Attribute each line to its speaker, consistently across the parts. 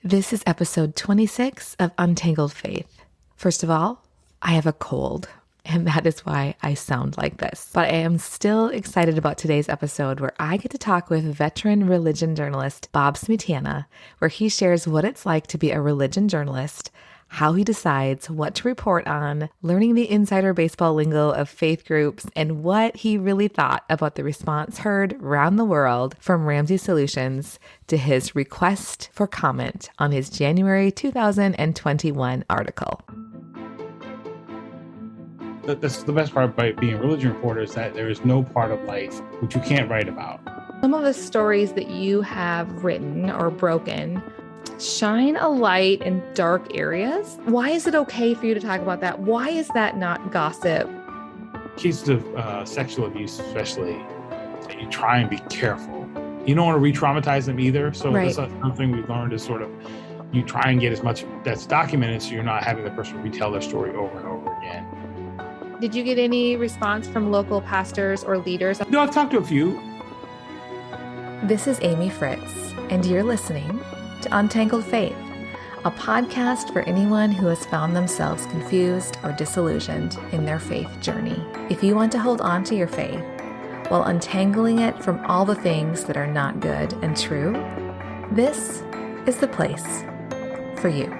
Speaker 1: This is episode 26 of Untangled Faith. First of all, I have a cold, and that is why I sound like this. But I am still excited about today's episode where I get to talk with veteran religion journalist Bob Smietana, where he shares what it's like to be a religion journalist, how he decides what to report on, learning the insider baseball lingo of faith groups, and what he really thought about the response heard around the world from Rameses Solutions to his request for comment on his January 2021 article.
Speaker 2: That's the best part about being a religion reporter, is that there is no part of life which you can't write about.
Speaker 1: Some of the stories that you have written or broken shine a light in dark areas. Why is it okay for you to talk about that? Why is that not gossip?
Speaker 2: Cases of sexual abuse, especially, you try and be careful. You don't want to re-traumatize them either. So
Speaker 1: Right.
Speaker 2: That's something we've learned, is sort of you try and get as much that's documented so you're not having the person retell their story over and over again.
Speaker 1: Did you get any response from local pastors or leaders?
Speaker 2: No, I've talked to a few.
Speaker 1: This is Amy Fritz, and you're listening to Untangled Faith, a podcast for anyone who has found themselves confused or disillusioned in their faith journey. If you want to hold on to your faith while untangling it from all the things that are not good and true, this is the place for you.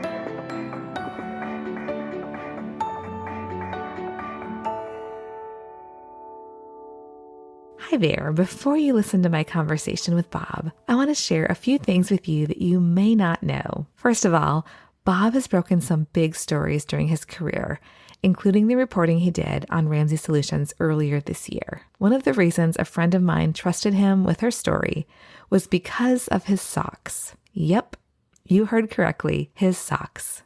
Speaker 1: Hi there. Before you listen to my conversation with Bob, I want to share a few things with you that you may not know. First of all, Bob has broken some big stories during his career, including the reporting he did on Rameses Solutions earlier this year. One of the reasons a friend of mine trusted him with her story was because of his socks. Yep, you heard correctly, his socks.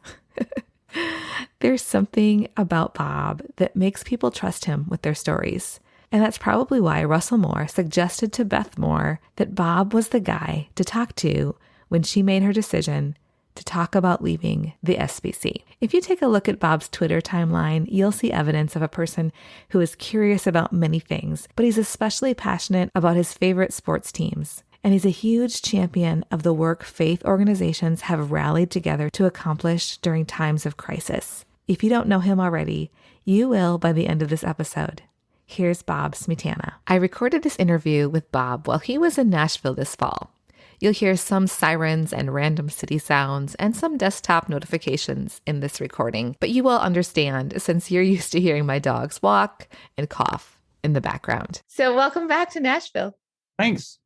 Speaker 1: There's something about Bob that makes people trust him with their stories. And that's probably why Russell Moore suggested to Beth Moore that Bob was the guy to talk to when she made her decision to talk about leaving the SBC. If you take a look at Bob's Twitter timeline, you'll see evidence of a person who is curious about many things, but he's especially passionate about his favorite sports teams. And he's a huge champion of the work faith organizations have rallied together to accomplish during times of crisis. If you don't know him already, you will by the end of this episode. Here's Bob Smietana. I recorded this interview with Bob while he was in Nashville this fall. You'll hear some sirens and random city sounds and some desktop notifications in this recording, but you will understand since you're used to hearing my dogs walk and cough in the background. So welcome back to Nashville.
Speaker 2: Thanks.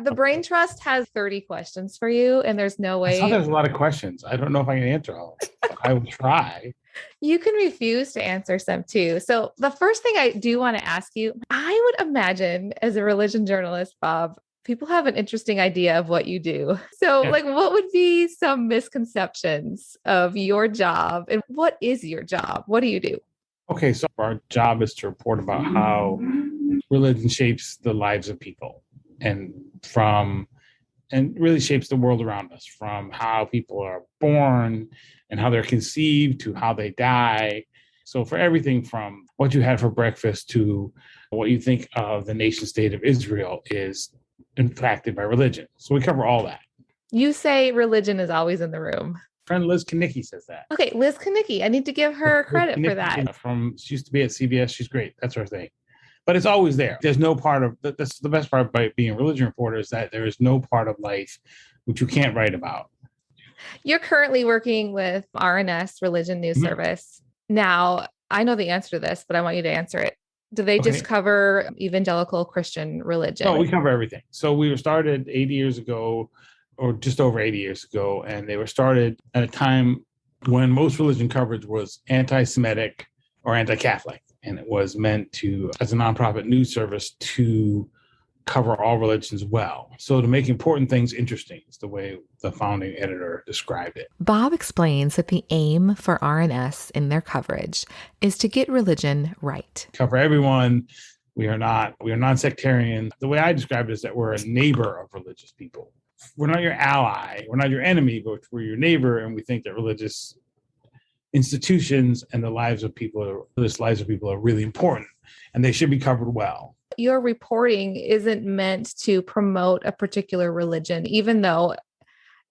Speaker 1: The Brain Trust has 30 questions for you, and there's no way.
Speaker 2: I saw there's a lot of questions. I don't know if I can answer all of them, but I will try.
Speaker 1: You can refuse to answer some too. So the first thing I do want to ask you, I would imagine as a religion journalist, Bob, people have an interesting idea of what you do. So what would be some misconceptions of your job, and what is your job? What do you do?
Speaker 2: Okay, so our job is to report about how religion shapes the lives of people and really shapes the world around us, from how people are born and how they're conceived to how they die. So for everything from what you had for breakfast to what you think of the nation state of Israel is impacted by religion. So we cover all that.
Speaker 1: You say religion is always in the room.
Speaker 2: Friend Liz Kanicki says that.
Speaker 1: Okay, Liz Kanicki. I need to give her credit for that.
Speaker 2: She used to be at CBS. She's great. That's her thing. But it's always there. There's no part of that's the best part about being a religion reporter, is that there is no part of life which you can't write about.
Speaker 1: You're currently working with RNS, Religion News Service. Now, I know the answer to this, but I want you to answer it. Do they just cover evangelical Christian religion?
Speaker 2: No, we cover everything. So we were started 80 years ago, or just over 80 years ago, and they were started at a time when most religion coverage was anti-Semitic or anti-Catholic. And it was meant to, as a nonprofit news service, to cover all religions well. So to make important things interesting is the way the founding editor described it.
Speaker 1: Bob explains that the aim for RNS in their coverage is to get religion right.
Speaker 2: Cover everyone. We are non-sectarian. The way I describe it is that we're a neighbor of religious people. We're not your ally. We're not your enemy, but we're your neighbor. And we think that religious institutions and the lives of people are really important, and they should be covered well.
Speaker 1: Your reporting isn't meant to promote a particular religion, even though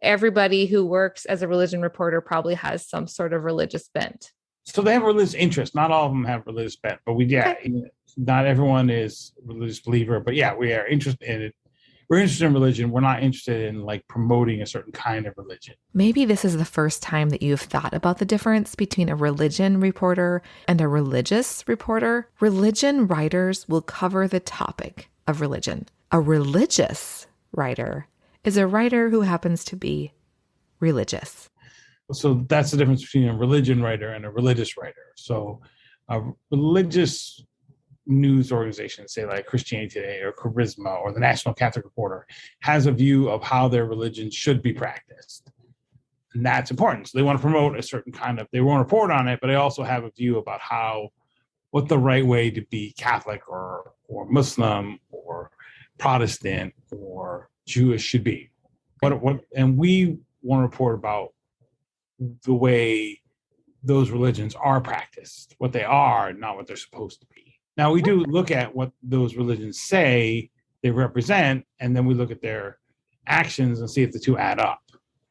Speaker 1: everybody who works as a religion reporter probably has some sort of religious bent.
Speaker 2: So they have religious interest. Not all of them have religious bent, but not everyone is a religious believer. But yeah, we are interested in it. We're interested in religion. We're not interested in like promoting a certain kind of religion.
Speaker 1: Maybe this is the first time that you've thought about the difference between a religion reporter and a religious reporter. Religion writers will cover the topic of religion. A religious writer is a writer who happens to be religious.
Speaker 2: So that's the difference between a religion writer and a religious writer. So a religious news organization, say like Christianity Today or Charisma or the National Catholic Reporter, has a view of how their religion should be practiced. And that's important. So they want to promote a certain kind of, they won't report on it, but they also have a view about what the right way to be Catholic or Muslim or Protestant or Jewish should be. And we want to report about the way those religions are practiced, what they are, not what they're supposed to be. Now, we do look at what those religions say they represent, and then we look at their actions and see if the two add up.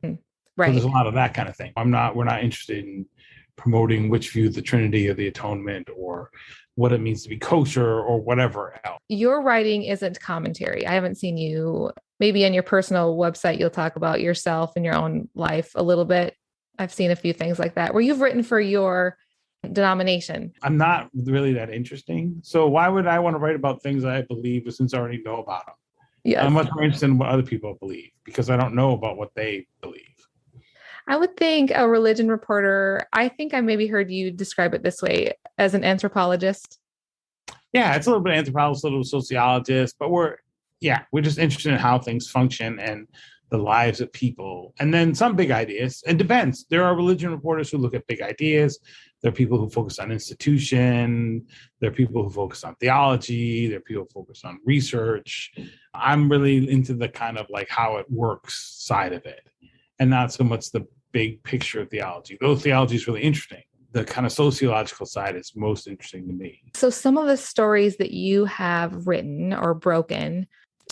Speaker 1: Right.
Speaker 2: So there's a lot of that kind of thing. We're not interested in promoting which view the Trinity or the Atonement or what it means to be kosher or whatever else.
Speaker 1: Your writing isn't commentary. I haven't seen you, maybe on your personal website, you'll talk about yourself and your own life a little bit. I've seen a few things like that where you've written for your denomination.
Speaker 2: I'm not really that interesting. So why would I want to write about things I believe since I already know about them?
Speaker 1: Yes.
Speaker 2: I'm much more interested in what other people believe because I don't know about what they believe.
Speaker 1: I would think a religion reporter, I think I maybe heard you describe it this way, as an anthropologist.
Speaker 2: Yeah, it's a little bit anthropologist, a little sociologist, but we're just interested in how things function and the lives of people. And then some big ideas. It depends. There are religion reporters who look at big ideas. There are people who focus on institution. There are people who focus on theology. There are people who focus on research. I'm really into the kind of like how it works side of it and not so much the big picture of theology. Though theology is really interesting. The kind of sociological side is most interesting to me. So
Speaker 1: some of the stories that you have written or broken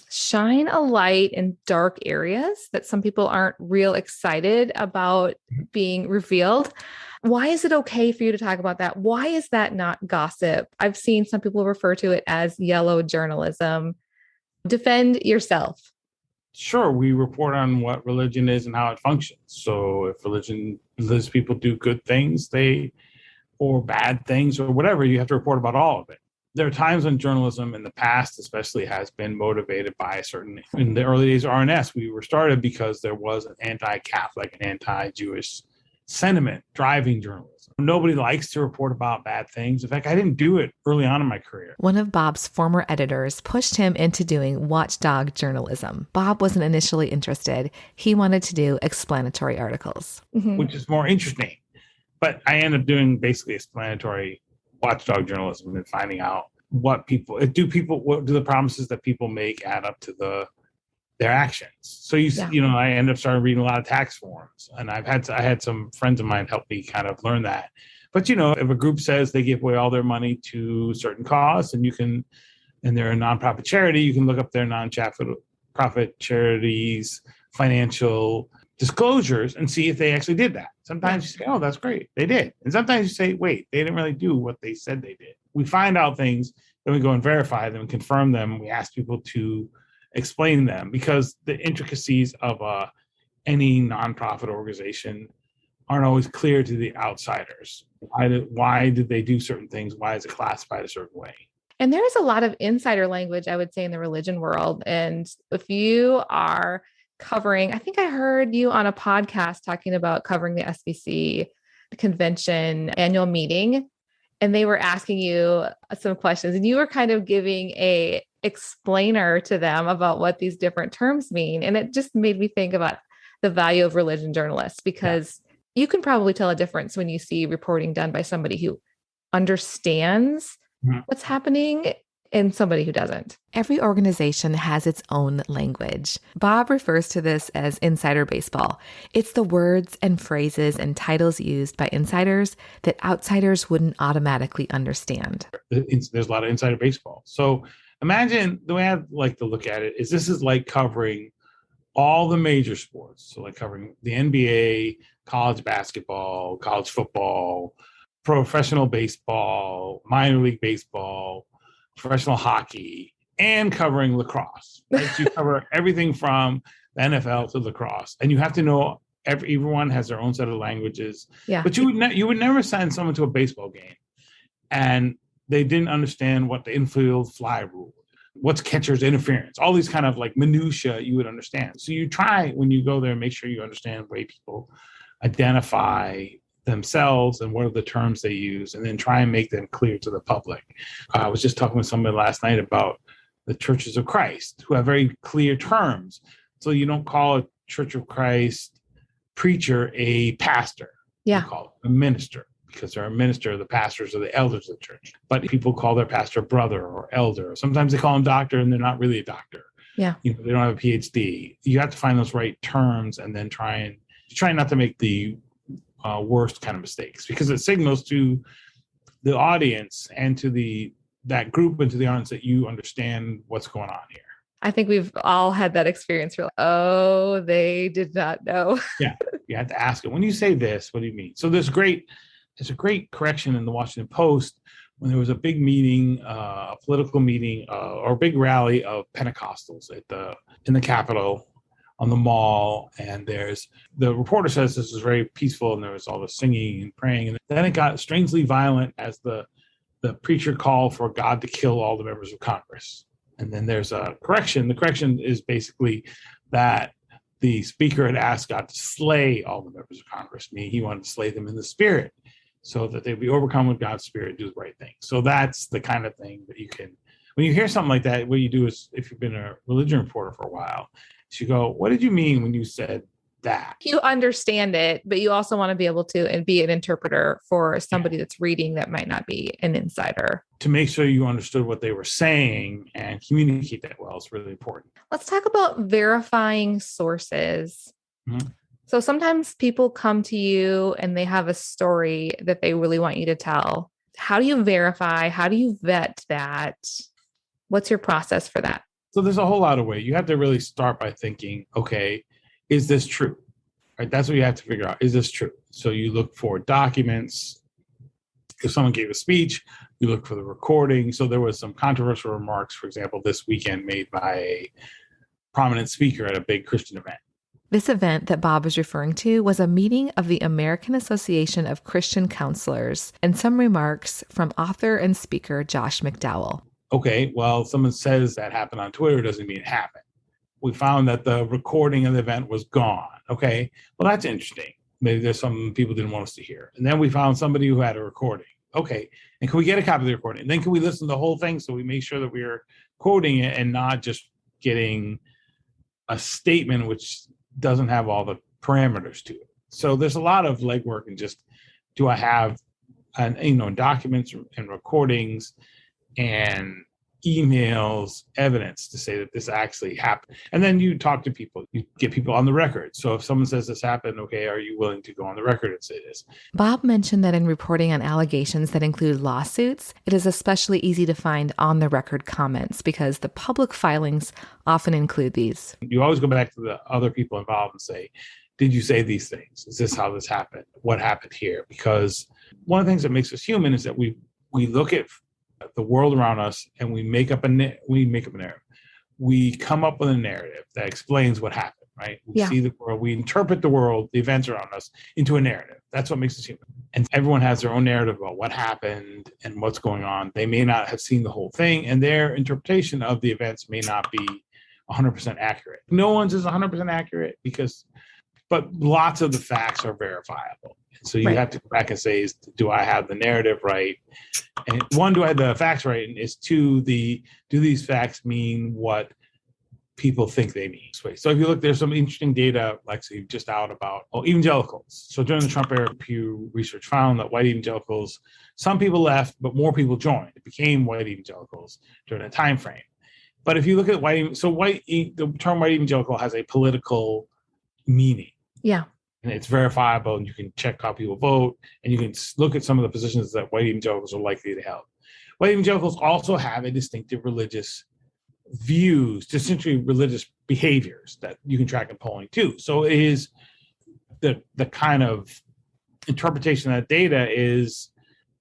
Speaker 1: shine a light in dark areas that some people aren't real excited about being revealed. Why is it okay for you to talk about that? Why is that not gossip? I've seen some people refer to it as yellow journalism. Defend yourself.
Speaker 2: Sure, we report on what religion is and how it functions. So if religious people do good things, or bad things or whatever, you have to report about all of it. There are times when journalism in the past especially has been motivated by in the early days of RNS, we were started because there was an anti-Catholic and anti-Jewish sentiment driving journalism. Nobody likes to report about bad things. In fact, I didn't do it early on in my career.
Speaker 1: One of Bob's former editors pushed him into doing Watchdog Journalism. Bob wasn't initially interested. He wanted to do explanatory articles.
Speaker 2: Which is more interesting. But I ended up doing basically explanatory watchdog journalism and finding out what do the promises that people make add up to their actions. So I ended up starting reading a lot of tax forms, and I had some friends of mine help me kind of learn that. But if a group says they give away all their money to certain cause, and they're a nonprofit charity, you can look up their nonprofit charities financial disclosures and see if they actually did that. Sometimes you say, oh, that's great, they did. And sometimes you say, wait, they didn't really do what they said they did. We find out things, then we go and verify them and confirm them. We ask people to explain them because the intricacies of any nonprofit organization aren't always clear to the outsiders. Why did they do certain things? Why is it classified a certain way? And there is a lot of insider language, I would say, in the religion world. And if you are covering, I think I heard you on a podcast talking about covering the SBC convention annual meeting, and they were asking you some questions and you were kind of giving a explainer to them about what these different terms mean. And it just made me think about the value of religion journalists, because you can probably tell a difference when you see reporting done by somebody who understands what's happening and somebody who doesn't. Every organization has its own language. Bob refers to this as insider baseball. It's the words and phrases and titles used by insiders that outsiders wouldn't automatically understand. There's a lot of insider baseball. So imagine, the way I like to look at it is this is like covering all the major sports. So like covering the NBA, college basketball, college football, professional baseball, minor league baseball, professional hockey, and covering lacrosse. Right? So you cover everything from the NFL to lacrosse, and you have to know everyone has their own set of languages.
Speaker 1: Yeah.
Speaker 2: But you would never send someone to a baseball game and they didn't understand what the infield fly rule, what's catcher's interference, all these kind of like minutia you would understand. So you try when you go there, make sure you understand the way people identify themselves and what are the terms they use, and then try and make them clear to the public. I was just talking with somebody last night about the Churches of Christ, who have very clear terms. So you don't call a Church of Christ preacher a pastor.
Speaker 1: Yeah.
Speaker 2: You call it a minister, because they're a minister, the pastors are the elders of the church. But people call their pastor brother or elder. Sometimes they call him doctor and they're not really a doctor.
Speaker 1: Yeah.
Speaker 2: They don't have a PhD. You have to find those right terms and then try not to make the worst kind of mistakes, because it signals to the audience and to that group and to the audience that you understand what's going on here.
Speaker 1: I think we've all had that experience. We're like, oh, they did not know.
Speaker 2: Yeah. You have to ask it. When you say this, what do you mean? So there's a great correction in the Washington Post when there was a big meeting, a political meeting, or a big rally of Pentecostals in the Capitol on the Mall. And the reporter says this is very peaceful, and there was all the singing and praying. And then it got strangely violent as the preacher called for God to kill all the members of Congress. And then there's a correction. The correction is basically that the speaker had asked God to slay all the members of Congress, meaning he wanted to slay them in the spirit, so that they'd be overcome with God's spirit, do the right thing. So that's the kind of thing that you can, when you hear something like that, what you do is, if you've been a religion reporter for a while, you go, what did you mean when you said that?
Speaker 1: You understand it, but you also want to be able to and be an interpreter for somebody that's reading that might not be an insider.
Speaker 2: To make sure you understood what they were saying and communicate that well is really important.
Speaker 1: Let's talk about verifying sources.
Speaker 2: Mm-hmm.
Speaker 1: So sometimes people come to you and they have a story that they really want you to tell. How do you verify? How do you vet that? What's your process for that?
Speaker 2: So there's a whole lot of ways. You have to really start by thinking, okay, is this true? Right? That's what you have to figure out. Is this true? So you look for documents. If someone gave a speech, you look for the recording. So there was some controversial remarks, for example, this weekend made by a prominent speaker at a big Christian event.
Speaker 1: This event that Bob was referring to was a meeting of the American Association of Christian Counselors, and some remarks from author and speaker Josh McDowell.
Speaker 2: Okay, well, someone says that happened on Twitter doesn't mean it happened. We found that the recording of the event was gone. Okay, well, that's interesting. Maybe there's something people didn't want us to hear. And then we found somebody who had a recording. Okay, and can we get a copy of the recording? And then can we listen to the whole thing so we make sure that we're quoting it and not just getting a statement which doesn't have all the parameters to it. So there's a lot of legwork and just, do I have documents and recordings and emails, evidence to say that this actually happened. And then you talk to people, you get people on the record. So if someone says this happened, okay, are you willing to go on the record and say this?
Speaker 1: Bob mentioned that in reporting on allegations that include lawsuits, it is especially easy to find on the record comments because the public filings often include these.
Speaker 2: You always go back to the other people involved and say, did you say these things? Is this how this happened? What happened here? Because one of the things that makes us human is that we look at the world around us and we make up a narrative. We come up with a narrative that explains what happened, right? We see the world, we interpret the world, the events around us into a narrative. That's what makes us human. And everyone has their own narrative about what happened and what's going on. They may not have seen the whole thing, and their interpretation of the events may not be 100% accurate. No one's is 100% accurate but lots of the facts are verifiable. So you have to go back and say, do I have the narrative right? And one, do I have the facts right? And is two, do these facts mean what people think they mean? So if you look, there's some interesting data, Lexi, just out about evangelicals. So during the Trump era, Pew Research found that white evangelicals, some people left, but more people joined. It became white evangelicals during a time frame. But if you look at the term white evangelical has a political meaning.
Speaker 1: Yeah.
Speaker 2: And it's verifiable, and you can check how people vote, and you can look at some of the positions that white evangelicals are likely to have. White evangelicals also have a distinctive religious views, essentially religious behaviors that you can track in polling too. So it is the kind of interpretation of that data is,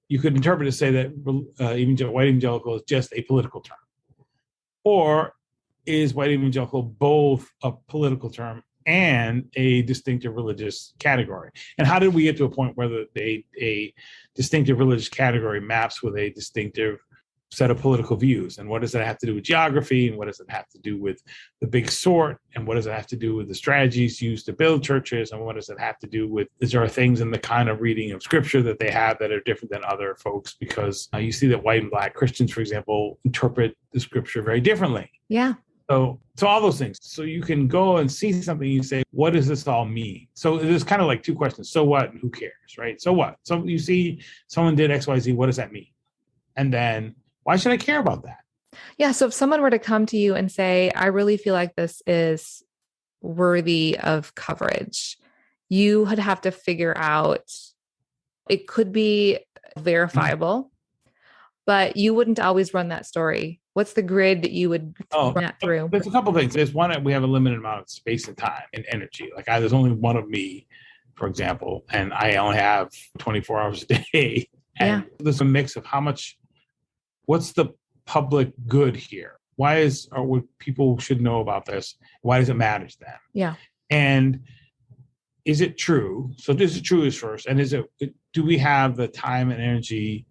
Speaker 2: you could interpret it to say that white evangelical is just a political term. Or is white evangelical both a political term and a distinctive religious category? And how did we get to a point where a distinctive religious category maps with a distinctive set of political views? And what does that have to do with geography? And what does it have to do with the big sort? And what does it have to do with the strategies used to build churches? And what does it have to do with, is there things in the kind of reading of scripture that they have that are different than other folks? Because you see that white and black Christians, for example, interpret the scripture very differently.
Speaker 1: Yeah.
Speaker 2: So all those things. So you can go and see something and you say, what does this all mean? So there's kind of like two questions. So what and who cares, right? So what? So you see someone did X, Y, Z. What does that mean? And then why should I care about that?
Speaker 1: Yeah. So if someone were to come to you and say, I really feel like this is worthy of coverage, you would have to figure out, it could be verifiable, but you wouldn't always run that story. What's the grid that you would run that through?
Speaker 2: There's a couple of things. There's one, we have a limited amount of space and time and energy. Like there's only one of me, for example, and I only have 24 hours a day. And there's a mix of what's the public good here? What people should know about this? Why does it matter to them?
Speaker 1: Yeah.
Speaker 2: And is it true? So is it true is first. And do we have the time and energy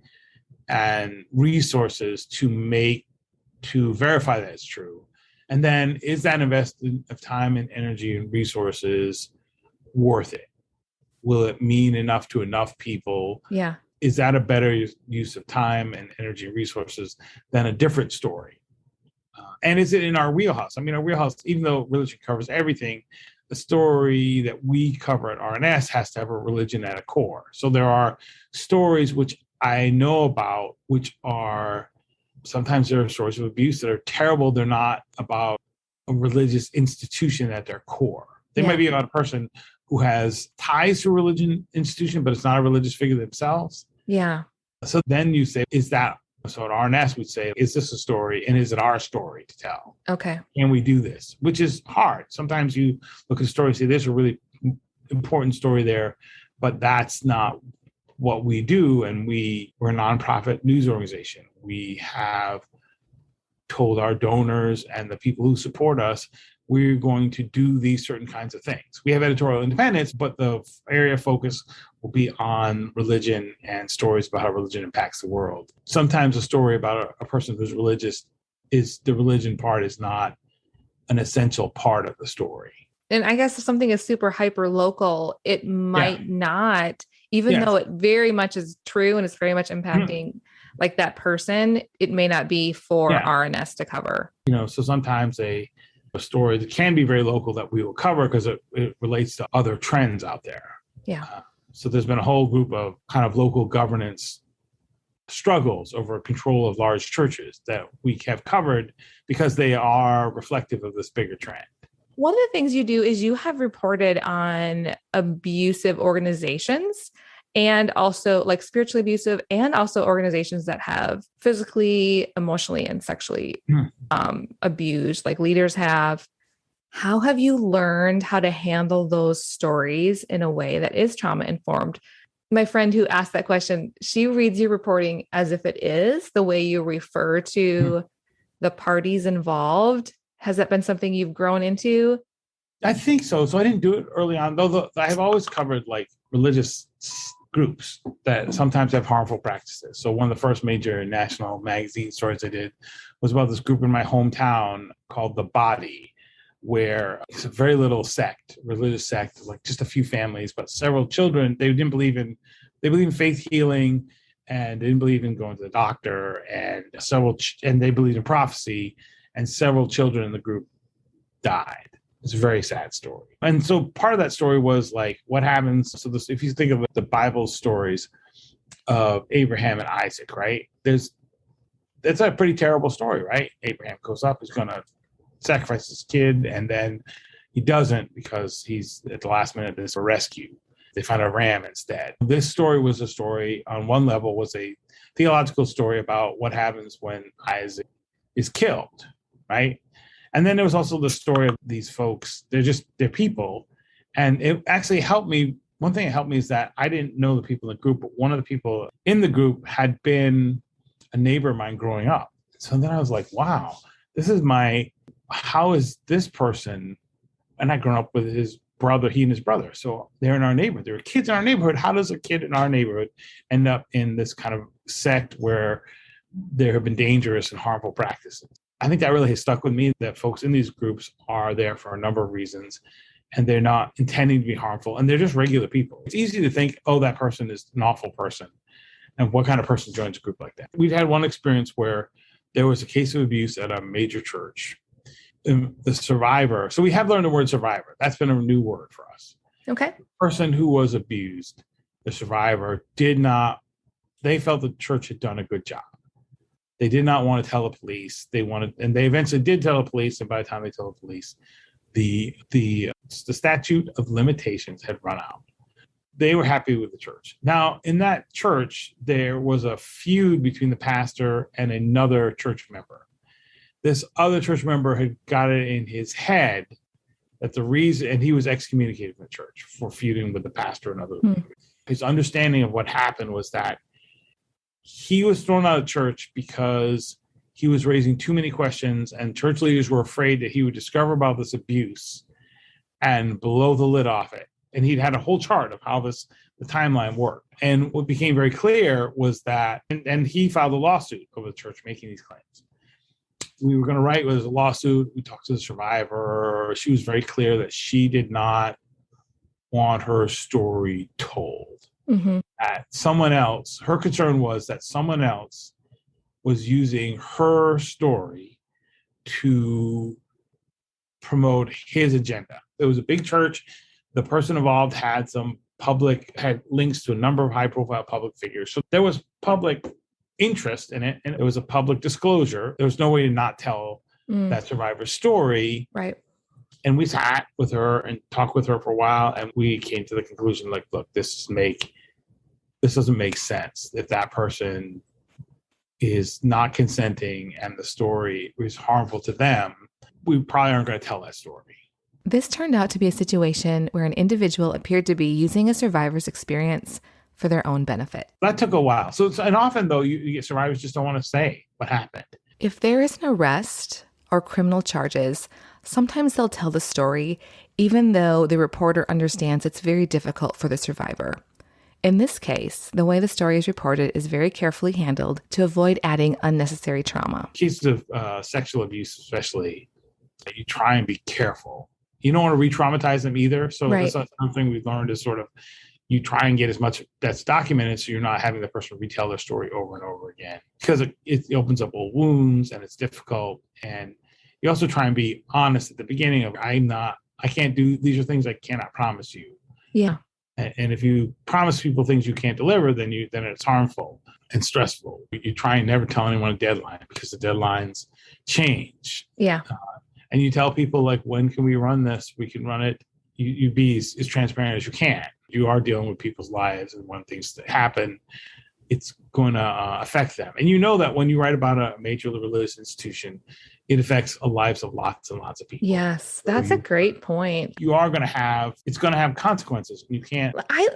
Speaker 2: and resources to verify that it's true? And then is that investment of time and energy and resources worth it? Will it mean enough to enough people?
Speaker 1: Yeah.
Speaker 2: Is that a better use of time and energy and resources than a different story? And is it in our wheelhouse? I mean, our wheelhouse, even though religion covers everything, the story that we cover at RNS has to have a religion at a core. So there are stories which I know about, which are, sometimes there are stories of abuse that are terrible. They're not about a religious institution at their core. They might be about a person who has ties to a religion institution, but it's not a religious figure themselves.
Speaker 1: Yeah.
Speaker 2: So then you say, so at RNS would say, is this a story? And is it our story to tell?
Speaker 1: Okay.
Speaker 2: Can we do this? Which is hard. Sometimes you look at a story and say, there's a really important story there, but that's not what we do. And we're a nonprofit news organization. We have told our donors and the people who support us, we're going to do these certain kinds of things. We have editorial independence, but the area of focus will be on religion and stories about how religion impacts the world. Sometimes a story about a person who's religious the religion part is not an essential part of the story.
Speaker 1: And I guess if something is super hyper local, it might not, even though it very much is true and it's very much impacting like that person, it may not be for RNS to cover.
Speaker 2: So sometimes a story that can be very local that we will cover because it relates to other trends out there.
Speaker 1: Yeah.
Speaker 2: So there's been a whole group of kind of local governance struggles over control of large churches that we have covered because they are reflective of this bigger trend.
Speaker 1: One of the things you do is you have reported on abusive organizations and also like spiritually abusive and also organizations that have physically, emotionally, and sexually abused, like leaders have. How have you learned how to handle those stories in a way that is trauma informed? My friend who asked that question, she reads your reporting as if it is the way you refer to the parties involved. Has that been something you've grown into?
Speaker 2: I think so. So I didn't do it early on, though I have always covered like religious groups that sometimes have harmful practices. So one of the first major national magazine stories I did was about this group in my hometown called The Body, where it's a very little sect, religious sect, like just a few families, but several children. They believe in faith healing, and they didn't believe in going to the doctor, and they believed in prophecy, and several children in the group died. It's a very sad story. And so part of that story was like, what happens? So if you think of the Bible stories of Abraham and Isaac, right? That's a pretty terrible story, right? Abraham goes up, he's going to sacrifice his kid, and then he doesn't because he's at the last minute, there's a rescue. They find a ram instead. This story was a story on one level, was a theological story about what happens when Isaac is killed. right? And then there was also the story of these folks. They're people. And it actually helped me. One thing that helped me is that I didn't know the people in the group, but one of the people in the group had been a neighbor of mine growing up. So then I was like, wow, how is this person, and I'd grown up with his brother, he and his brother. So they're in our neighborhood. There are kids in our neighborhood. How does a kid in our neighborhood end up in this kind of sect where there have been dangerous and harmful practices? I think that really has stuck with me, that folks in these groups are there for a number of reasons, and they're not intending to be harmful, and they're just regular people. It's easy to think, oh, that person is an awful person, and what kind of person joins a group like that? We've had one experience where there was a case of abuse at a major church. And the survivor, so we have learned the word survivor. That's been a new word for us.
Speaker 1: Okay.
Speaker 2: The person who was abused, the survivor, they felt the church had done a good job. They did not want to tell the police. And they eventually did tell the police. And by the time they told the police, the statute of limitations had run out. They were happy with the church. Now, in that church, there was a feud between the pastor and another church member. This other church member had got it in his head that the reason, and he was excommunicated from the church for feuding with the pastor and other. His understanding of what happened was that he was thrown out of church because he was raising too many questions, and church leaders were afraid that he would discover about this abuse and blow the lid off it. And he'd had a whole chart of how the timeline worked. And what became very clear was that, and he filed a lawsuit over the church making these claims. We were going to write with a lawsuit. We talked to the survivor. She was very clear that she did not want her story told. Mm-hmm. That someone else, her concern was that someone else was using her story to promote his agenda. It was a big church. The person involved had links to a number of high-profile public figures. So there was public interest in it, and it was a public disclosure. There was no way to not tell that survivor's story.
Speaker 1: Right.
Speaker 2: And we sat with her and talked with her for a while, and we came to the conclusion, like, look, this doesn't make sense. If that person is not consenting and the story is harmful to them, we probably aren't going to tell that story.
Speaker 1: This turned out to be a situation where an individual appeared to be using a survivor's experience for their own benefit. That
Speaker 2: took a while. And often, though, you get survivors just don't want to say what happened.
Speaker 1: If there is an arrest or criminal charges, sometimes they'll tell the story, even though the reporter understands it's very difficult for the survivor. In this case, the way the story is reported is very carefully handled to avoid adding unnecessary trauma.
Speaker 2: Cases of sexual abuse, especially, you try and be careful. You don't want to re-traumatize them either. So right. That's something we've learned is sort of, you try and get as much that's documented so you're not having the person retell their story over and over again, because it opens up old wounds and it's difficult. And you also try and be honest at the beginning of, I can't do, these are things I cannot promise you.
Speaker 1: Yeah.
Speaker 2: And if you promise people things you can't deliver, then it's harmful and stressful. You try and never tell anyone a deadline, because the deadlines change.
Speaker 1: Yeah.
Speaker 2: And you tell people, like, when can we run this? We can run it. You be as transparent as you can. You are dealing with people's lives, and when things that happen, it's going to affect them. And you know that when you write about a major religious institution, it affects the lives of lots and lots of people.
Speaker 1: Yes, that's a great point.
Speaker 2: It's going to have consequences. You can't.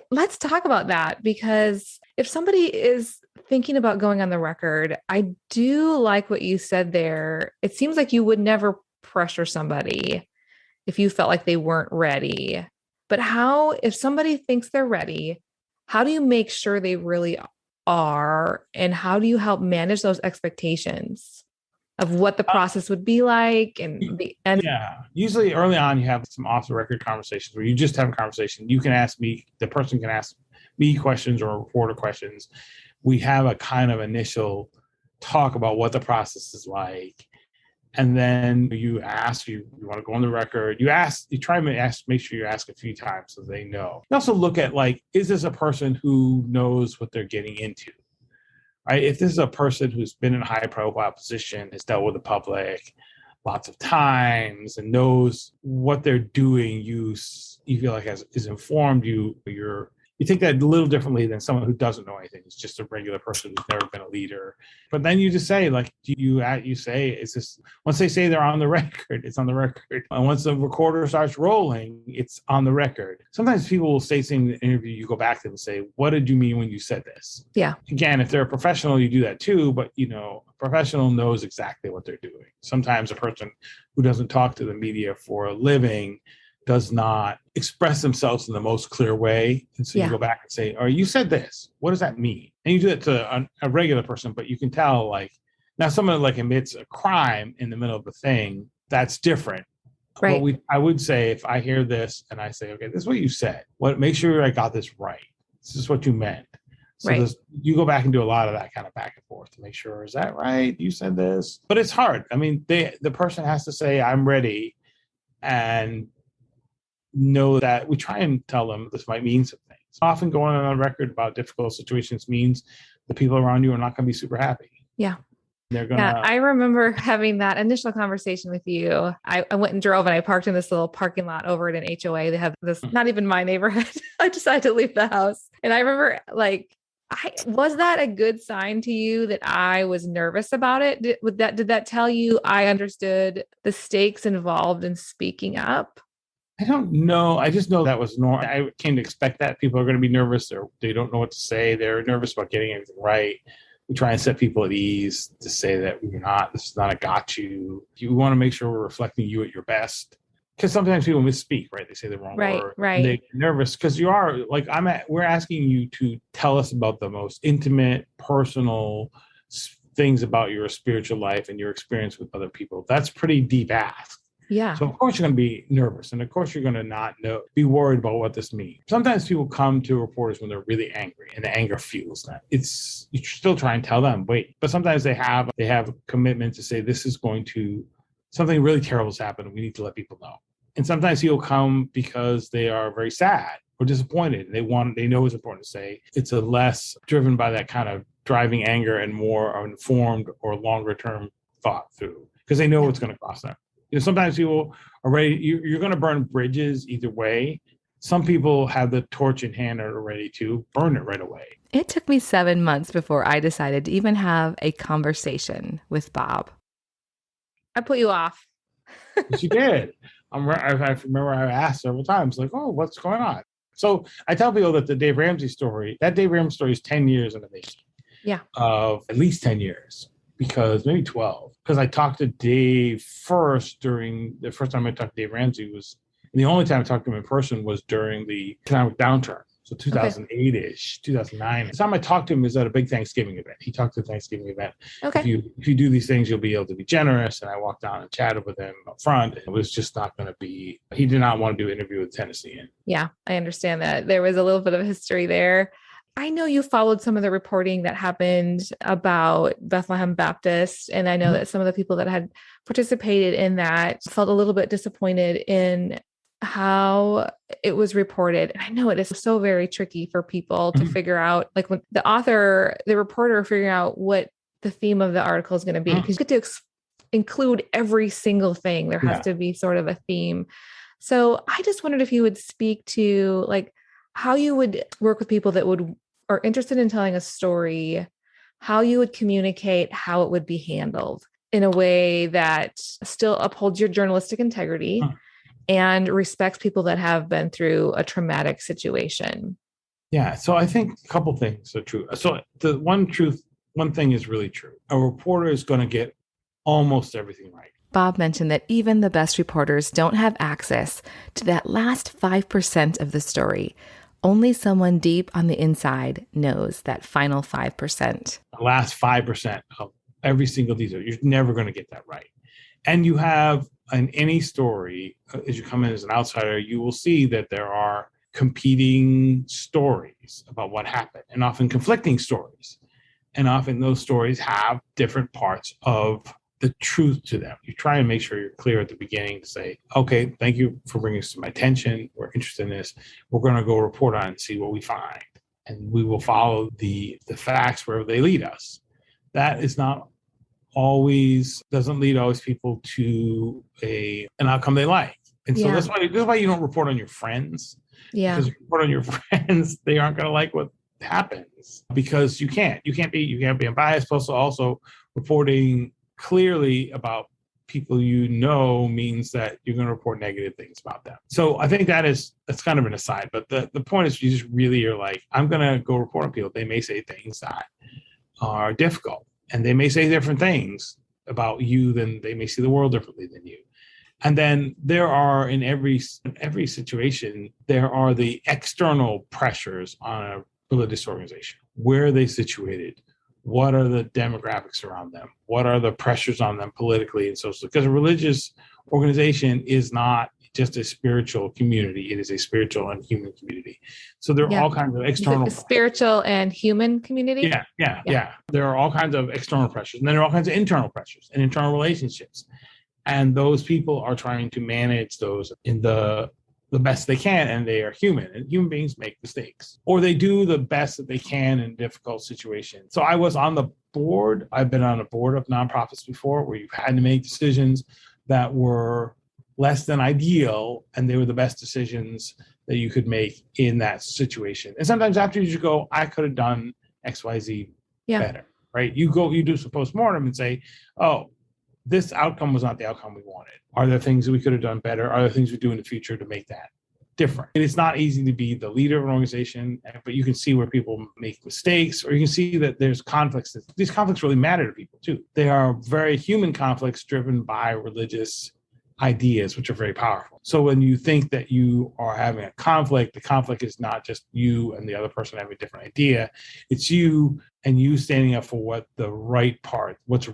Speaker 1: Let's talk about that, because if somebody is thinking about going on the record, I do like what you said there. It seems like you would never pressure somebody if you felt like they weren't ready. But if somebody thinks they're ready, how do you make sure they really are? And how do you help manage those expectations of what the process would be like?
Speaker 2: Yeah, usually early on, you have some off the record conversations where you just have a conversation. You can ask me, the person can ask me questions or reporter questions. We have a kind of initial talk about what the process is like. And then you ask, you want to go on the record, you try to make sure you ask a few times so they know. You also look at, like, is this a person who knows what they're getting into? Right? If this is a person who's been in a high profile position, has dealt with the public lots of times and knows what they're doing, you feel like is informed, you're you take that a little differently than someone who doesn't know anything. It's just a regular person who's never been a leader. But then you just say, like, you say, it's just, once they say they're on the record, it's on the record. And once the recorder starts rolling, it's on the record. Sometimes people will say things in the interview, you go back to them and say, what did you mean when you said this?
Speaker 1: Yeah.
Speaker 2: Again, if they're a professional, you do that too. But, a professional knows exactly what they're doing. Sometimes a person who doesn't talk to the media for a living does not express themselves in the most clear way. And so you go back and say, you said this. What does that mean? And you do it to a regular person, but you can tell, like, now someone like admits a crime in the middle of a thing, that's different.
Speaker 1: Right.
Speaker 2: But I would say, if I hear this and I say, okay, this is what you said. Make sure I got this right. This is what you meant. So you go back and do a lot of that kind of back and forth to make sure, is that right? You said this. But it's hard. I mean, the person has to say, I'm ready, and know that we try and tell them this might mean some things. Often going on record about difficult situations means the people around you are not going to be super happy.
Speaker 1: Yeah.
Speaker 2: They're going to.
Speaker 1: Yeah, I remember having that initial conversation with you. I went and drove and I parked in this little parking lot over at an HOA. They have this, not even my neighborhood. I decided to leave the house. And I remember, like, was that a good sign to you that I was nervous about it? Did that tell you I understood the stakes involved in speaking up?
Speaker 2: I don't know. I just know that was normal. I came to expect that people are going to be nervous. They don't know what to say. They're nervous about getting everything right. We try and set people at ease to say that this is not a got you. You want to make sure we're reflecting you at your best. Because sometimes people misspeak, right? They say the wrong word.
Speaker 1: Right.
Speaker 2: They're nervous because you are, like, we're asking you to tell us about the most intimate, personal things about your spiritual life and your experience with other people. That's pretty deep ask.
Speaker 1: Yeah.
Speaker 2: So of course you're going to be nervous, and of course you're going to not be worried about what this means. Sometimes people come to reporters when they're really angry, and the anger fuels them. You still try and tell them, wait, but sometimes they have a commitment to say, this is something really terrible has happened, and we need to let people know. And sometimes people come because they are very sad or disappointed. They know it's important to say. It's a less driven by that kind of driving anger and more informed or longer term thought through, because they know what's going to cost them. Sometimes people are ready. You're going to burn bridges either way. Some people have the torch in hand and are ready to burn it right away.
Speaker 1: It took me 7 months before I decided to even have a conversation with Bob. I put you off.
Speaker 2: Yes, you did. I remember I asked several times, like, oh, what's going on? So I tell people that the Dave Ramsey story is 10 years in the making.
Speaker 1: Yeah.
Speaker 2: Of at least 10 years. Because maybe 12, because I talked to Dave first during the first time I talked to Dave Ramsey and the only time I talked to him in person was during the economic downturn. So 2008-ish, 2009. The time I talked to him was at a big Thanksgiving event. He talked to the Thanksgiving event.
Speaker 1: Okay.
Speaker 2: If you do these things, you'll be able to be generous. And I walked down and chatted with him up front. It was just not going to be, he did not want to do an interview with Tennessean.
Speaker 1: Yeah, I understand that. There was a little bit of history there. I know you followed some of the reporting that happened about Bethlehem Baptist, and I know that some of the people that had participated in that felt a little bit disappointed in how it was reported. And I know it is so very tricky for people to figure out, like when the reporter figuring out what the theme of the article is going to be, because you get to include every single thing. There has to be sort of a theme. So I just wondered if you would speak to, like, how you would work with people that are interested in telling a story, how you would communicate, how it would be handled in a way that still upholds your journalistic integrity and respects people that have been through a traumatic situation.
Speaker 2: Yeah. So I think a couple things are true. So the one thing is really true. A reporter is going to get almost everything right.
Speaker 1: Bob mentioned that even the best reporters don't have access to that last 5% of the story. Only someone deep on the inside knows that final 5%.
Speaker 2: The last 5% of every single detail. You're never going to get that right. And you have, in any story, as you come in as an outsider, you will see that there are competing stories about what happened, and often conflicting stories. And often those stories have different parts of the truth to them. You try and make sure you're clear at the beginning to say, okay, thank you for bringing this to my attention. We're interested in this. We're going to go report on it and see what we find. And we will follow the facts wherever they lead us. That is not always, doesn't lead always people to an outcome they like. And so that's why you don't report on your friends.
Speaker 1: Yeah.
Speaker 2: Because if you report on your friends, they aren't going to like what happens, because you can't be unbiased. Plus, also reporting clearly about people means that you're going to report negative things about them. So I think that's kind of an aside. But the point is, you just really are like, I'm going to go report on people. They may say things that are difficult, and they may say different things about you, than they may see the world differently than you. And then there are, in every situation, there are the external pressures on a religious organization. Where are they situated? What are the demographics around them? What are the pressures on them politically and socially? Because a religious organization is not just a spiritual community. It is a spiritual and human community. So there are all kinds of external
Speaker 1: spiritual and human community.
Speaker 2: Yeah. There are all kinds of external pressures, and then there are all kinds of internal pressures and internal relationships. And those people are trying to manage those in the best they can, and they are human, and human beings make mistakes, or they do the best that they can in difficult situations. So I was on the board. I've been on a board of nonprofits before, where you've had to make decisions that were less than ideal, and they were the best decisions that you could make in that situation. And sometimes after you go, I could have done XYZ better, right? You do some postmortem and say, oh, this outcome was not the outcome we wanted. Are there things that we could have done better? Are there things we do in the future to make that different? And it's not easy to be the leader of an organization, but you can see where people make mistakes, or you can see that there's conflicts. These conflicts really matter to people too. They are very human conflicts driven by religious ideas, which are very powerful. So when you think that you are having a conflict, the conflict is not just you and the other person having a different idea. It's you and you standing up for what's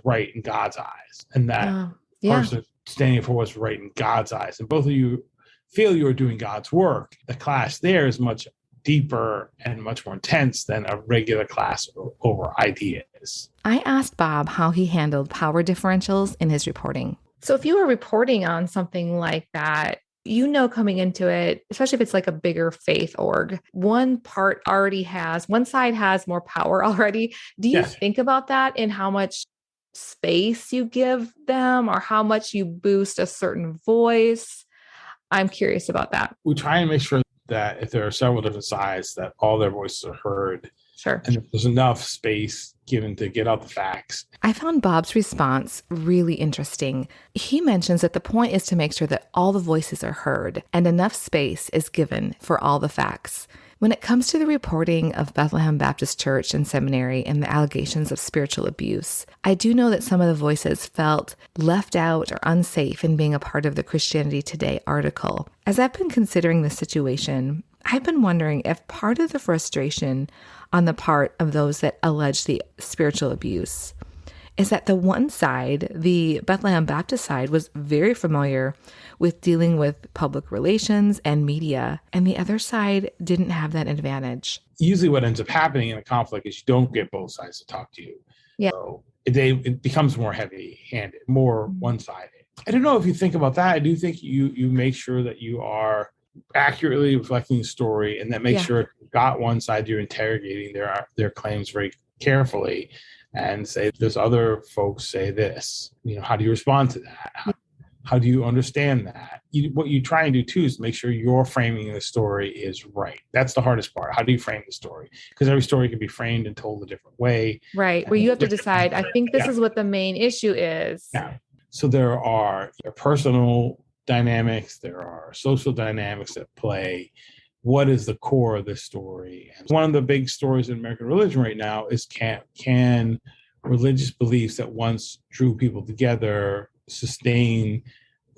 Speaker 2: right in God's eyes. And that person standing up for what's right in God's eyes. And both of you feel you're doing God's work. The clash there is much deeper and much more intense than a regular clash over ideas.
Speaker 1: I asked Bob how he handled power differentials in his reporting. So if you were reporting on something like that, coming into it, especially if it's like a bigger faith org, one side has more power already. Do you think about that in how much space you give them, or how much you boost a certain voice? I'm curious about that.
Speaker 2: We try and make sure that if there are several different sides, that all their voices are heard.
Speaker 1: Sure.
Speaker 2: And if there's enough space given to get out the facts.
Speaker 1: I found Bob's response really interesting. He mentions that the point is to make sure that all the voices are heard and enough space is given for all the facts. When it comes to the reporting of Bethlehem Baptist Church and Seminary and the allegations of spiritual abuse, I do know that some of the voices felt left out or unsafe in being a part of the Christianity Today article. As I've been considering the situation, I've been wondering if part of the frustration on the part of those that allege the spiritual abuse is that the one side, the Bethlehem Baptist side, was very familiar with dealing with public relations and media, and the other side didn't have that advantage.
Speaker 2: Usually what ends up happening in a conflict is you don't get both sides to talk to you.
Speaker 1: Yeah.
Speaker 2: So it becomes more heavy-handed, more one-sided. I don't know if you think about that. I do think you make sure that you are accurately reflecting the story, and that makes sure you've got one side, you're interrogating their claims very carefully, and say, there's other folks say this. How do you respond to that? How do you understand that? What you try and do too is make sure your framing of the story is right. That's the hardest part. How do you frame the story? Because every story can be framed and told a different way.
Speaker 1: Right. Where you have to decide, I think this is what the main issue is.
Speaker 2: Yeah. So there are personal dynamics, there are social dynamics at play. What is the core of this story? And one of the big stories in American religion right now is can religious beliefs that once drew people together sustain,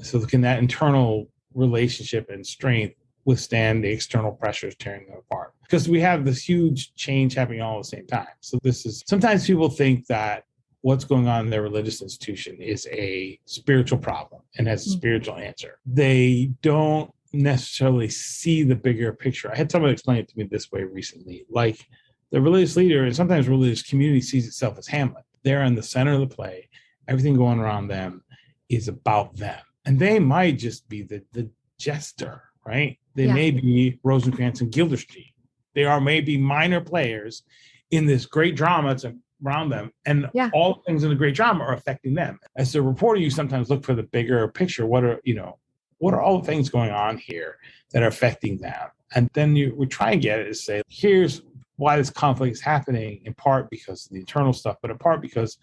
Speaker 2: so can that internal relationship and strength withstand the external pressures tearing them apart? Because we have this huge change happening all at the same time. So sometimes people think that what's going on in their religious institution is a spiritual problem and has a spiritual answer. They don't necessarily see the bigger picture. I had someone explain it to me this way recently. Like, the religious leader and sometimes religious community sees itself as Hamlet. They're in the center of the play. Everything going around them is about them. And they might just be the jester, right? They may be Rosencrantz and Guildersleeve. They are maybe minor players in this great drama that's around them. And all things in the great drama are affecting them. As a reporter, you sometimes look for the bigger picture. What are all the things going on here that are affecting them? And then we try and get it to say, here's why this conflict is happening, in part because of the internal stuff, but in part because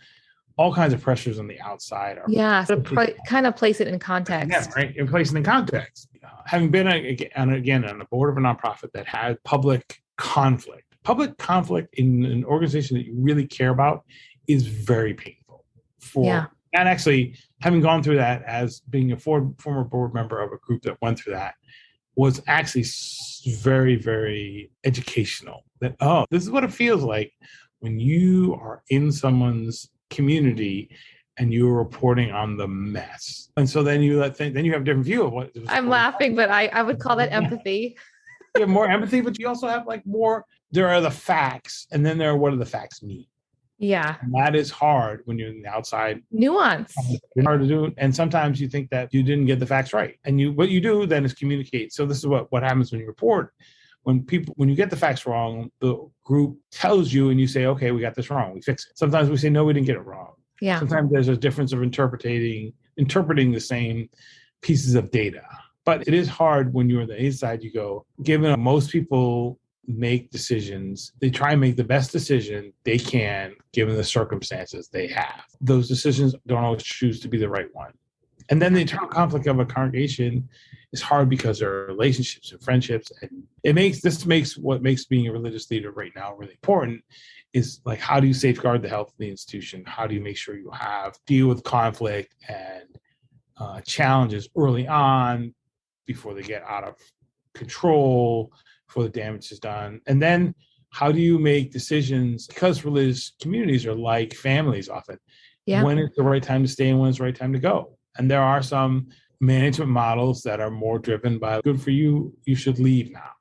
Speaker 2: all kinds of pressures on the outside are.
Speaker 1: Yeah. So kind of place it in context.
Speaker 2: Yeah, right. And place it in context. Having been again on the board of a nonprofit that had public conflict in an organization that you really care about is very painful. And actually, having gone through that as being a former board member of a group that went through that was actually very, very educational. That, this is what it feels like when you are in someone's community and you're reporting on the mess. And so then you have a different view of what
Speaker 1: I'm laughing, but I would call that empathy.
Speaker 2: You have more empathy, but you also have there are the facts, and then there are what do the facts mean.
Speaker 1: Yeah.
Speaker 2: And that is hard when you're in the outside.
Speaker 1: Nuance.
Speaker 2: It's hard to do. And sometimes you think that you didn't get the facts right. And what you do then is communicate. So this is what happens when you report. When you get the facts wrong, the group tells you and you say, okay, we got this wrong. We fix it. Sometimes we say, no, we didn't get it wrong.
Speaker 1: Yeah.
Speaker 2: Sometimes there's a difference of interpreting the same pieces of data. But it is hard when you're on the inside. You go, given most people make decisions, they try and make the best decision they can given the circumstances they have. Those decisions don't always choose to be the right one. And then the internal conflict of a congregation is hard because there are relationships and friendships. And what makes being a religious leader right now really important is like, how do you safeguard the health of the institution? How do you make sure you deal with conflict and challenges early on before they get out of control, before the damage is done? And then how do you make decisions, because religious communities are like families often, when it's the right time to stay and when it's the right time to go. And there are some management models that are more driven by good for you, you should leave now.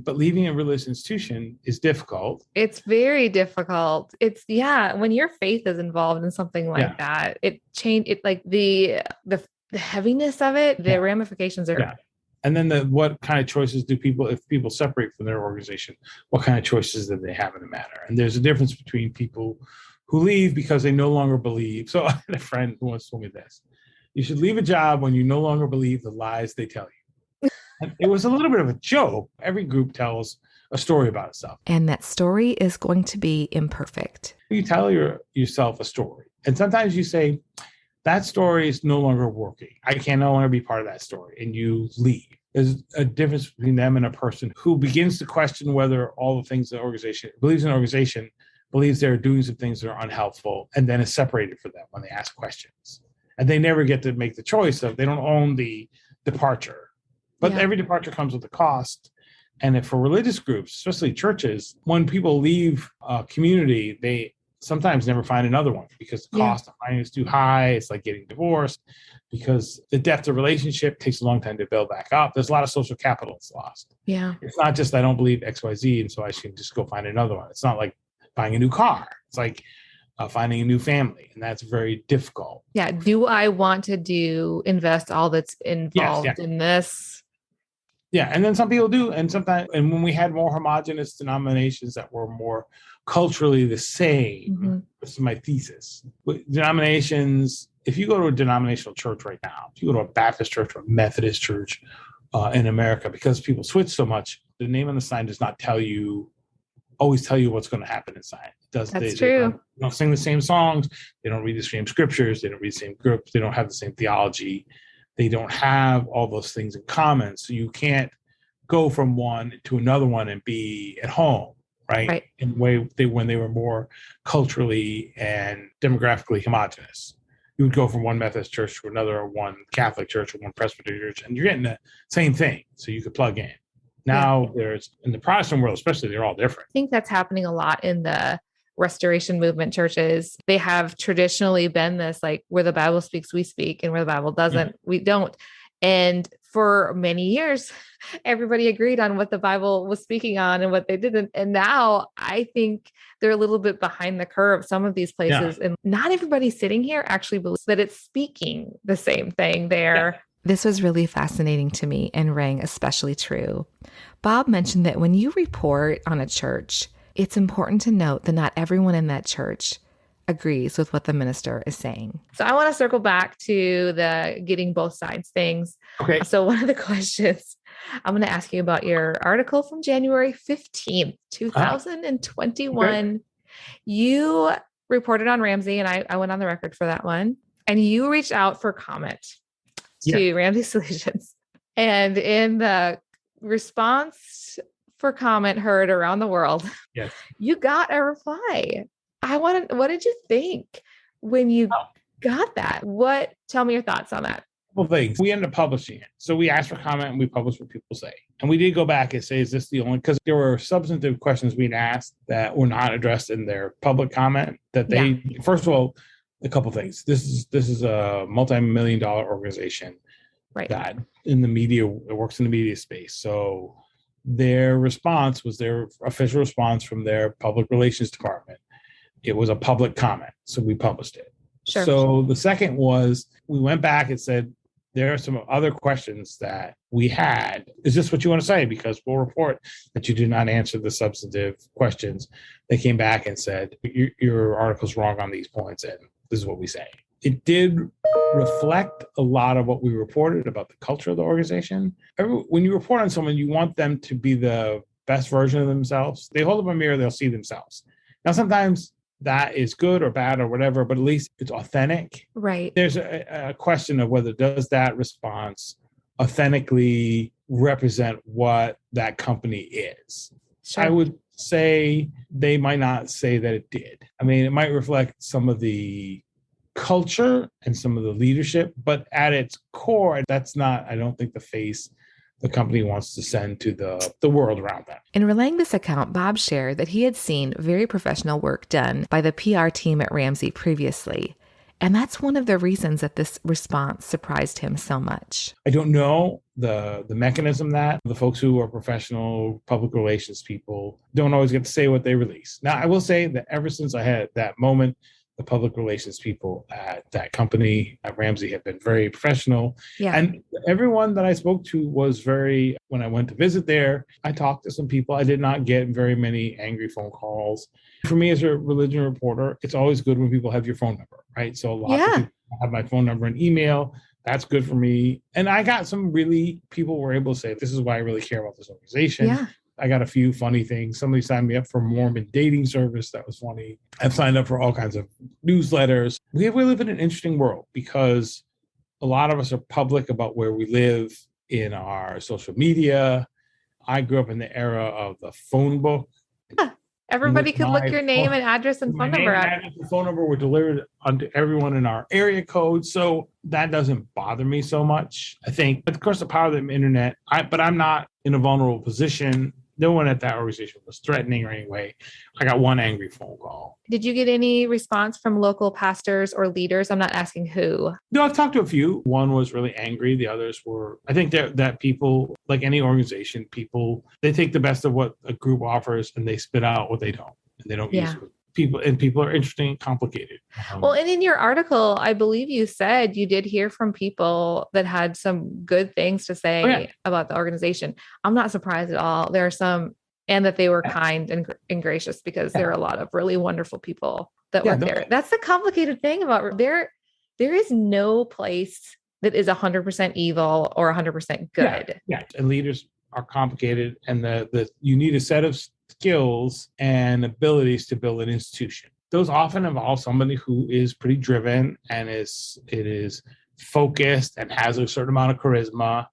Speaker 2: But leaving a religious institution is difficult.
Speaker 1: It's very difficult. When your faith is involved in something like that, the heaviness of it, the ramifications are.
Speaker 2: Yeah. And then what kind of choices if people separate from their organization, what kind of choices do they have in the matter? And there's a difference between people who leave because they no longer believe. So I had a friend who once told me this: you should leave a job when you no longer believe the lies they tell you. And it was a little bit of a joke. Every group tells a story about itself.
Speaker 1: And that story is going to be imperfect.
Speaker 2: You tell yourself a story. And sometimes you say, that story is no longer working. I can no longer be part of that story. And you leave. There's a difference between them and a person who begins to question whether all the things the organization believes they're doing some things that are unhelpful, and then is separated from them when they ask questions. And they never get to make the choice they don't own the departure. But every departure comes with a cost. And if for religious groups, especially churches, when people leave a community, they sometimes never find another one because the cost of finding is too high. It's like getting divorced because the depth of relationship takes a long time to build back up. There's a lot of social capital that's lost.
Speaker 1: Yeah.
Speaker 2: It's not just I don't believe XYZ, and so I should just go find another one. It's not like buying a new car. It's like finding a new family, and that's very difficult.
Speaker 1: Yeah. Do I want to invest all that's involved in this?
Speaker 2: Yeah. And then some people do. And when we had more homogenous denominations that were more culturally the same, this is my thesis. Denominations, if you go to a denominational church right now, if you go to a Baptist church or a Methodist church in America, because people switch so much, the name on the sign does not always tell you what's going to happen inside.
Speaker 1: That's true.
Speaker 2: They don't sing the same songs. They don't read the same scriptures. They don't read the same groups. They don't have the same theology. They don't have all those things in common. So you can't go from one to another one and be at home, right? In the way when they were more culturally and demographically homogenous. You would go from one Methodist church to another, or one Catholic church, or one Presbyterian church, and you're getting the same thing. So you could plug in. Now there's, in the Protestant world especially, they're all different.
Speaker 1: I think that's happening a lot in the Restoration Movement churches. They have traditionally been this, like, where the Bible speaks, we speak, and where the Bible doesn't, we don't. And for many years, everybody agreed on what the Bible was speaking on and what they didn't. And now I think they're a little bit behind the curve, some of these places. And not everybody sitting here actually believes that it's speaking the same thing there. Yeah. This was really fascinating to me and rang especially true. Bob mentioned that when you report on a church, it's important to note that not everyone in that church agrees with what the minister is saying. So I want to circle back to the getting both sides things.
Speaker 2: Okay.
Speaker 1: So one of the questions I'm going to ask you about your article from January 15th,
Speaker 2: Ah,
Speaker 1: 2021.
Speaker 2: okay.
Speaker 1: You reported on Ramsey, and I went on the record for that one. And you reached out for comment
Speaker 2: Yeah.
Speaker 1: to Ramsey Solutions. And in the response for comment heard around the world,
Speaker 2: Yes.
Speaker 1: you got a reply. What did you think when you got that? Tell me your thoughts on that.
Speaker 2: Well, things. We ended up publishing it. So we asked for comment and we published what people say. And we did go back and say, is this the only? Because there were substantive questions we'd asked that were not addressed in their public comment. That they, first of all, a couple of things. This is a multi-million-dollar organization,
Speaker 1: right,
Speaker 2: that in the media, it works in the media space. So their response was their official response from their public relations department. It was a public comment, so we published it.
Speaker 1: Sure.
Speaker 2: So the second was we went back and said, there are some other questions that we had. Is this what you want to say? Because we'll report that you did not answer the substantive questions. They came back and said, your article's wrong on these points, and this is what we say. It did reflect a lot of what we reported about the culture of the organization. When you report on someone, you want them to be the best version of themselves. They hold up a mirror, they'll see themselves. Now, sometimes that is good or bad or whatever, but at least it's authentic.
Speaker 1: Right.
Speaker 2: There's a question of whether does that response authentically represent what that company is. Sure. I would say they might not say that it did. I mean, it might reflect some of the culture and some of the leadership, but at its core, that's not, I don't think, the face the company wants to send to the world around them.
Speaker 1: In relaying this account, Bob shared that he had seen very professional work done by the PR team at Ramsey previously. And that's one of the reasons that this response surprised him so much.
Speaker 2: I don't know the mechanism that the folks who are professional public relations people don't always get to say what they release. Now, I will say that ever since I had that moment, the public relations people at that company at Ramsey have been very professional. Yeah. And everyone that I spoke to was when I went to visit there, I talked to some people. I did not get very many angry phone calls. For me as a religion reporter, it's always good when people have your phone number, right? So lots of people have my phone number and email. That's good for me. And I got people were able to say, this is why I really care about this organization. Yeah. I got a few funny things. Somebody signed me up for a Mormon dating service. That was funny. I've signed up for all kinds of newsletters. We live in an interesting world because a lot of us are public about where we live in our social media. I grew up in the era of the phone book.
Speaker 1: Yeah. Everybody could look your name and address and phone number up.
Speaker 2: The phone number were delivered onto everyone in our area code. So that doesn't bother me so much. I think, of course, the power of the internet, but I'm not in a vulnerable position. No one at that organization was threatening or anyway. I got one angry phone call.
Speaker 1: Did you get any response from local pastors or leaders? I'm not asking who.
Speaker 2: No, I've talked to a few. One was really angry. The others were, I think that people, like any organization, they take the best of what a group offers and they spit out what they don't. And they don't use it. People are interesting and complicated.
Speaker 1: Well, and in your article, I believe you said you did hear from people that had some good things to say about the organization. I'm not surprised at all. There are some, and that they were kind and gracious, because there are a lot of really wonderful people that work there. That's the complicated thing about there is no place that is 100% evil or 100% good.
Speaker 2: Yeah. And leaders are complicated, and you need a set of skills and abilities to build an institution. Those often involve somebody who is pretty driven and is focused and has a certain amount of charisma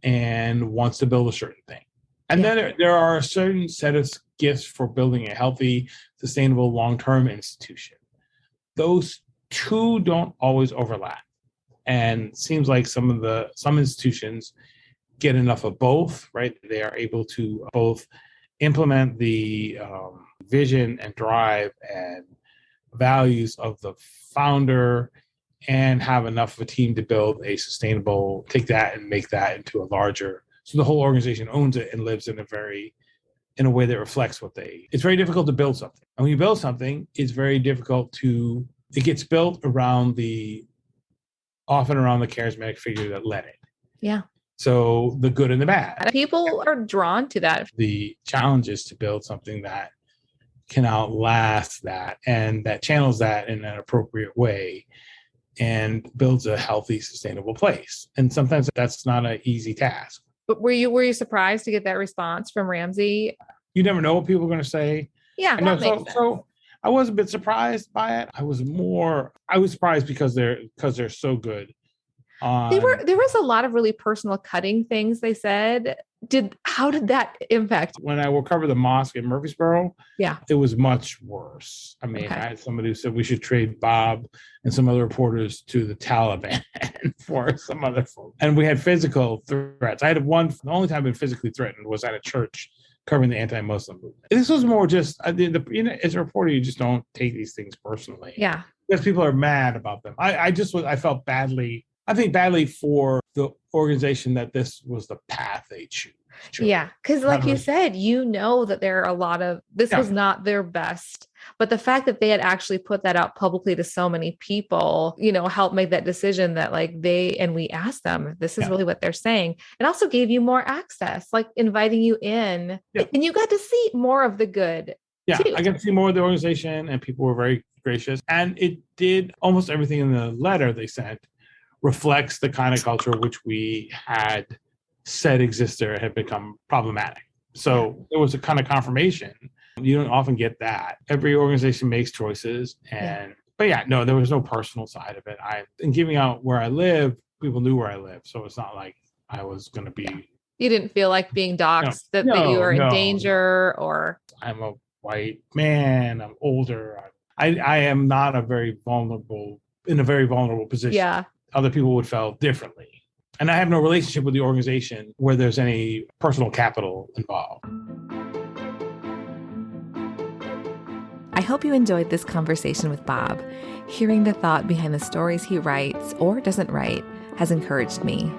Speaker 2: and wants to build a certain thing. And then there are a certain set of gifts for building a healthy, sustainable, long-term institution. Those two don't always overlap. And it seems like some institutions get enough of both, right? They are able to both implement the vision and drive and values of the founder and have enough of a team to build a sustainable, take that and make that into a larger, so the whole organization owns it and lives in a way that reflects it's very difficult to build something. And when you build something, it's very difficult it gets built often around the charismatic figure that led it.
Speaker 1: Yeah.
Speaker 2: So the good and the bad.
Speaker 1: People are drawn to that.
Speaker 2: The challenge is to build something that can outlast that and that channels that in an appropriate way and builds a healthy, sustainable place. And sometimes that's not an easy task.
Speaker 1: But were you surprised to get that response from Ramsey?
Speaker 2: You never know what people are going to say.
Speaker 1: Yeah,
Speaker 2: I know.
Speaker 1: that makes sense.
Speaker 2: So I was a bit surprised by it. I was surprised because they're so good.
Speaker 1: There was a lot of really personal cutting things they said. How did that impact?
Speaker 2: When I will cover the mosque in Murfreesboro,
Speaker 1: Yeah.
Speaker 2: it was much worse. I mean,
Speaker 1: Okay.
Speaker 2: I had somebody who said we should trade Bob and some other reporters to the Taliban for some other folks. And we had physical threats. I had the only time I've been physically threatened was at a church covering the anti-Muslim movement. This was more just, as a reporter, you just don't take these things personally.
Speaker 1: Yeah.
Speaker 2: Because people are mad about them. I felt badly. I think badly for the organization that this was the path they chose.
Speaker 1: Yeah. Because like you said, that there are a lot of, this was not their best, but the fact that they had actually put that out publicly to so many people, helped make that decision that we asked them if this is really what they're saying. It also gave you more access, like inviting you in, and you got to see more of the good.
Speaker 2: Yeah.
Speaker 1: Too.
Speaker 2: I got to see more of the organization, and people were very gracious, and it did almost everything in the letter they sent reflects the kind of culture which we had said exists there had become problematic. So there was a kind of confirmation. You don't often get that. Every organization makes choices. But there was no personal side of it. In giving out where I live, people knew where I live. So it's not like I was going to be.
Speaker 1: You didn't feel like being doxxed, that you were in danger or.
Speaker 2: I'm a white man. I'm older. I am not in a very vulnerable position.
Speaker 1: Yeah.
Speaker 2: Other people would feel differently. And I have no relationship with the organization where there's any personal capital involved.
Speaker 1: I hope you enjoyed this conversation with Bob. Hearing the thought behind the stories he writes or doesn't write has encouraged me.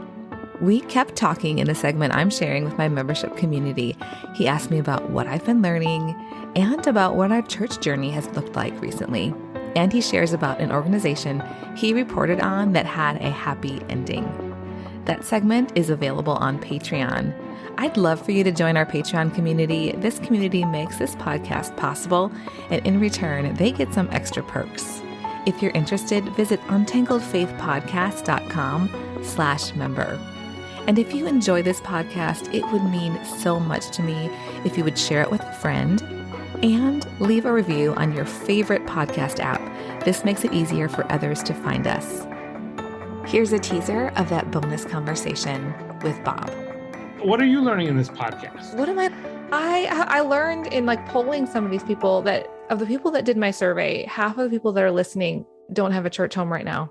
Speaker 1: We kept talking in the segment I'm sharing with my membership community. He asked me about what I've been learning and about what our church journey has looked like recently. And he shares about an organization he reported on that had a happy ending. That segment is available on Patreon. I'd love for you to join our Patreon community. This community makes this podcast possible, and in return, they get some extra perks. If you're interested, visit untangledfaithpodcast.com/member. And if you enjoy this podcast, it would mean so much to me if you would share it with a friend and leave a review on your favorite podcast app. This makes it easier for others to find us. Here's a teaser of that bonus conversation with Bob.
Speaker 2: What are you learning in this podcast?
Speaker 1: What am I learned in polling some of these people that of the people that did my survey, half of the people that are listening don't have a church home right now.